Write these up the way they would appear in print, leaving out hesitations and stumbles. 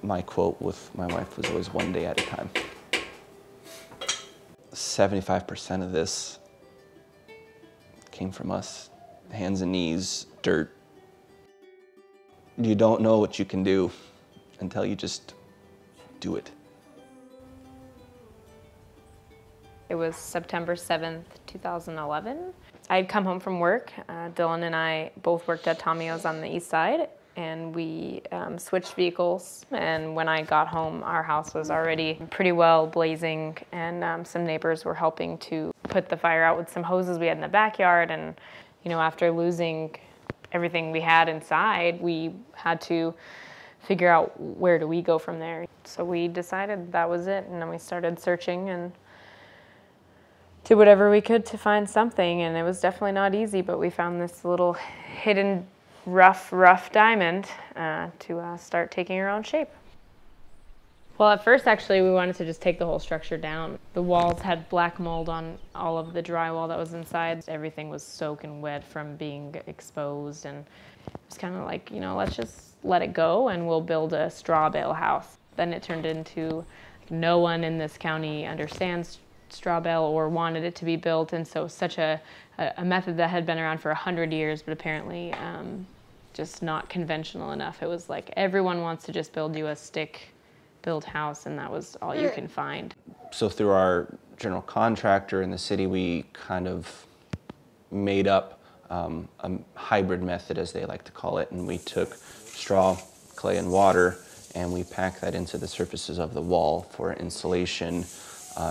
My quote with my wife was always one day at a time. 75% of this came from us. Hands and knees, dirt. You don't know what you can do until you just do it. It was September 7th, 2011. I had come home from work. Dillon and I both worked at Tommy's on the east side, and we switched vehicles. And when I got home, our house was already pretty well blazing, and some neighbors were helping to put the fire out with some hoses we had in the backyard. And you know, after losing everything we had inside, we had to figure out where do we go from there. So we decided that was it, and then we started searching and did whatever we could to find something, and it was definitely not easy, but we found this little hidden rough diamond to start taking our own shape. Well, at first, actually, we wanted to just take the whole structure down. The walls had black mold on all of the drywall that was inside. Everything was soaking wet from being exposed, and it was kind of like, you know, let's just let it go and we'll build a straw bale house. Then it turned into, like, no one in this county understands straw bale or wanted it to be built, and so such a method that had been around for 100 years, but apparently just not conventional enough. It was like everyone wants to just build you a stick-built house, and that was all you can find. So through our general contractor in the city, we kind of made up a hybrid method, as they like to call it, and we took straw, clay, and water, and we packed that into the surfaces of the wall for insulation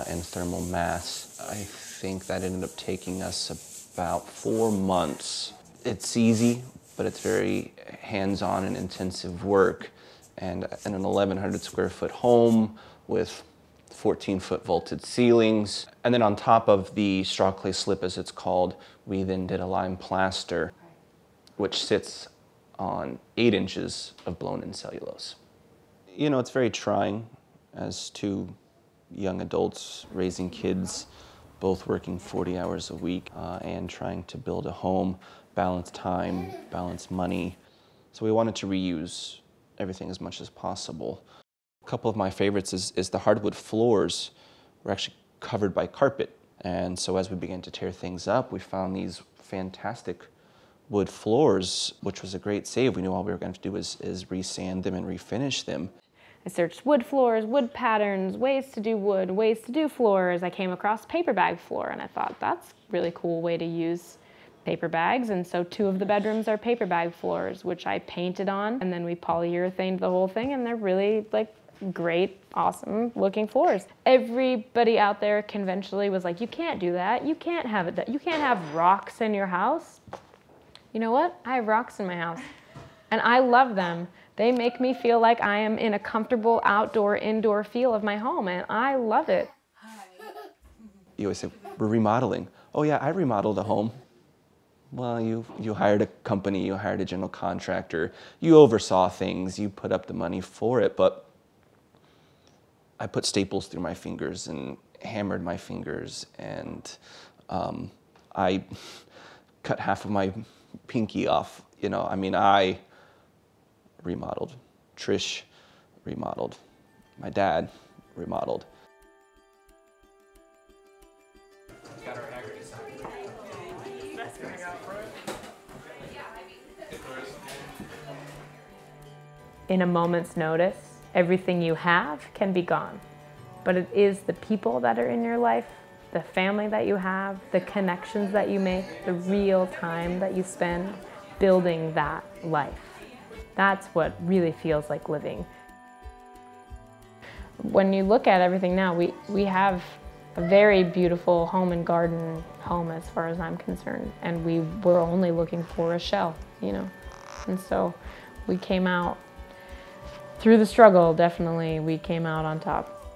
and thermal mass. I think that ended up taking us about 4 months. It's easy, but it's very hands-on and intensive work. And in an 1,100 square foot home with 14-foot vaulted ceilings. And then on top of the straw clay slip, as it's called, we then did a lime plaster, which sits on 8 inches of blown-in cellulose. You know, it's very trying as two young adults raising kids, both working 40 hours a week and trying to build a home, balance time, balance money. So we wanted to reuse everything as much as possible. A couple of my favorites is the hardwood floors were actually covered by carpet. And so as we began to tear things up, we found these fantastic wood floors, which was a great save. We knew all we were going to do is resand them and refinish them. I searched wood floors, wood patterns, ways to do wood, ways to do floors. I came across paper bag floor, and I thought that's a really cool way to use paper bags. And so 2 of the bedrooms are paper bag floors, which I painted on, and then we polyurethaned the whole thing, and they're really like great, awesome looking floors. Everybody out there conventionally was like, you can't do that. You can't have it. You can't have rocks in your house. You know what? I have rocks in my house, and I love them. They make me feel like I am in a comfortable outdoor, indoor feel of my home, and I love it. You always say, we're remodeling. Oh yeah, I remodeled a home. Well, you hired a company, you hired a general contractor, you oversaw things, you put up the money for it, but I put staples through my fingers and hammered my fingers, and I cut half of my pinky off. You know, I mean, I remodeled. Trish remodeled. My dad remodeled. Got our Haggerty sign. In a moment's notice, everything you have can be gone. But it is the people that are in your life, the family that you have, the connections that you make, the real time that you spend building that life. That's what really feels like living. When you look at everything now, we have a very beautiful home and garden home as far as I'm concerned, and we were only looking for a shell, you know. And so we came out, through the struggle, definitely, we came out on top.